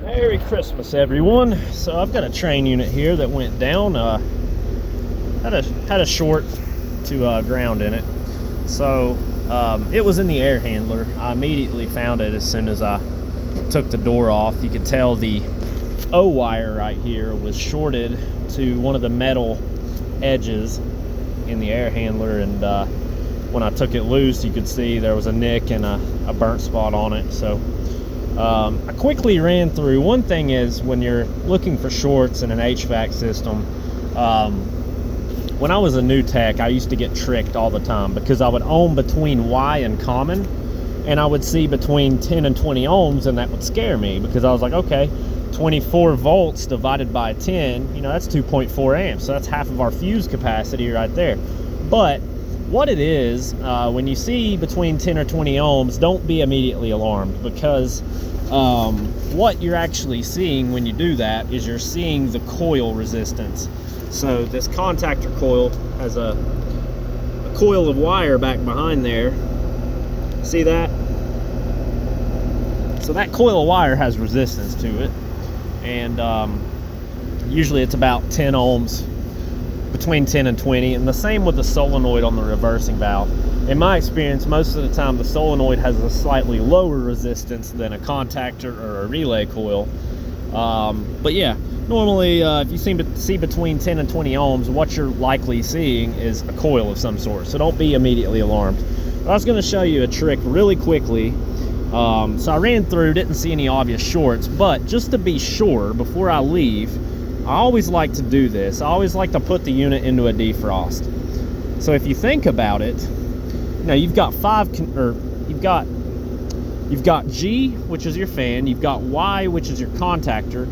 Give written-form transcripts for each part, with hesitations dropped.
Merry Christmas, everyone. So I've got a train unit here that went down. Had a short to ground in it. So it was in the air handler. I immediately found it as soon as I took the door off. You could tell the O wire right here was shorted to one of the metal edges in the air handler, and when I took it loose, you could see there was a nick and a burnt spot on it. So I quickly ran through. One thing is, when you're looking for shorts in an HVAC system, when I was a new tech, I used to get tricked all the time because I would ohm between Y and common, and I would see between 10 and 20 ohms, and that would scare me because I was like, okay, 24 volts divided by 10, you know, that's 2.4 amps. So that's half of our fuse capacity right there. But what it is, when you see between 10 or 20 ohms, don't be immediately alarmed, because what you're actually seeing when you do that is you're seeing the coil resistance. So this contactor coil has a coil of wire back behind there. See that? So that coil of wire has resistance to it, and usually it's about 10 ohms, between 10 and 20, and the same with the solenoid on the reversing valve. In my experience, most of the time the solenoid has a slightly lower resistance than a contactor or a relay coil. But yeah, normally if you seem to see between 10 and 20 ohms, what you're likely seeing is a coil of some sort. So don't be immediately alarmed. But I was going to show you a trick really quickly. So I ran through, didn't see any obvious shorts, but just to be sure before I leave, I always like to do this. I always like to put the unit into a defrost. So if you think about it, now you've got you've got G, which is your fan, you've got Y, which is your contactor,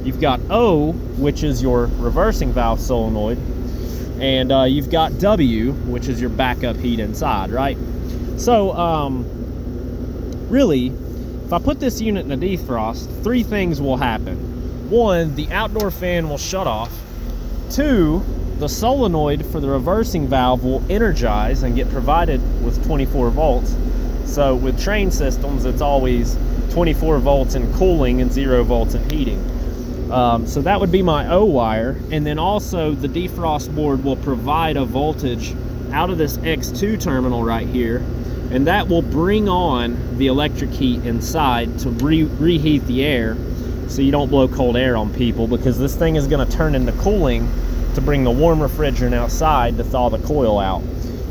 you've got O, which is your reversing valve solenoid, and you've got W, which is your backup heat inside, right? So really, if I put this unit in a defrost, three things will happen. One, the outdoor fan will shut off. Two, the solenoid for the reversing valve will energize and get provided with 24 volts. So with train systems, it's always 24 volts in cooling and 0 volts in heating. So that would be my O wire. And then also the defrost board will provide a voltage out of this X2 terminal right here, and that will bring on the electric heat inside to reheat the air, so you don't blow cold air on people, because this thing is going to turn into cooling to bring the warm refrigerant outside to thaw the coil out.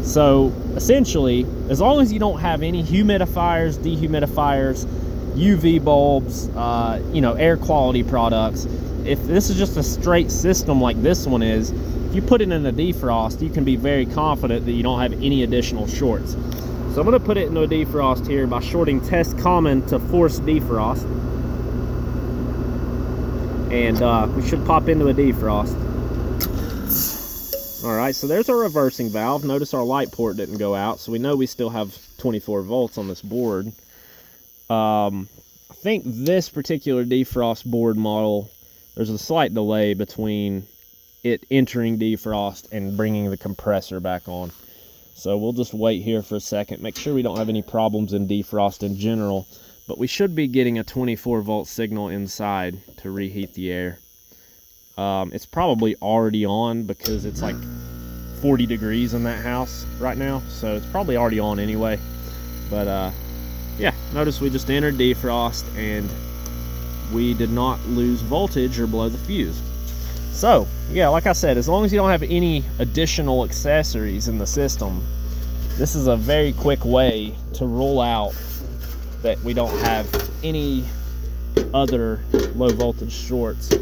So essentially, as long as you don't have any humidifiers, dehumidifiers, UV bulbs, you know, air quality products, if this is just a straight system like this one is, if you put it in a defrost, you can be very confident that you don't have any additional shorts. So I'm going to put it into a defrost here by shorting test common to force defrost. And we should pop into a defrost. Alright, so there's our reversing valve. Notice our light port didn't go out, so we know we still have 24 volts on this board. I think this particular defrost board model, there's a slight delay between it entering defrost and bringing the compressor back on. So we'll just wait here for a second, make sure we don't have any problems in defrost in general. But we should be getting a 24 volt signal inside to reheat the air. It's probably already on because it's like 40 degrees in that house right now, so it's probably already on anyway. But yeah, notice we just entered defrost and we did not lose voltage or blow the fuse. So yeah, like I said, as long as you don't have any additional accessories in the system, this is a very quick way to rule out that we don't have any other low voltage shorts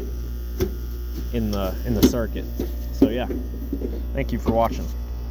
in the circuit. So yeah, thank you for watching.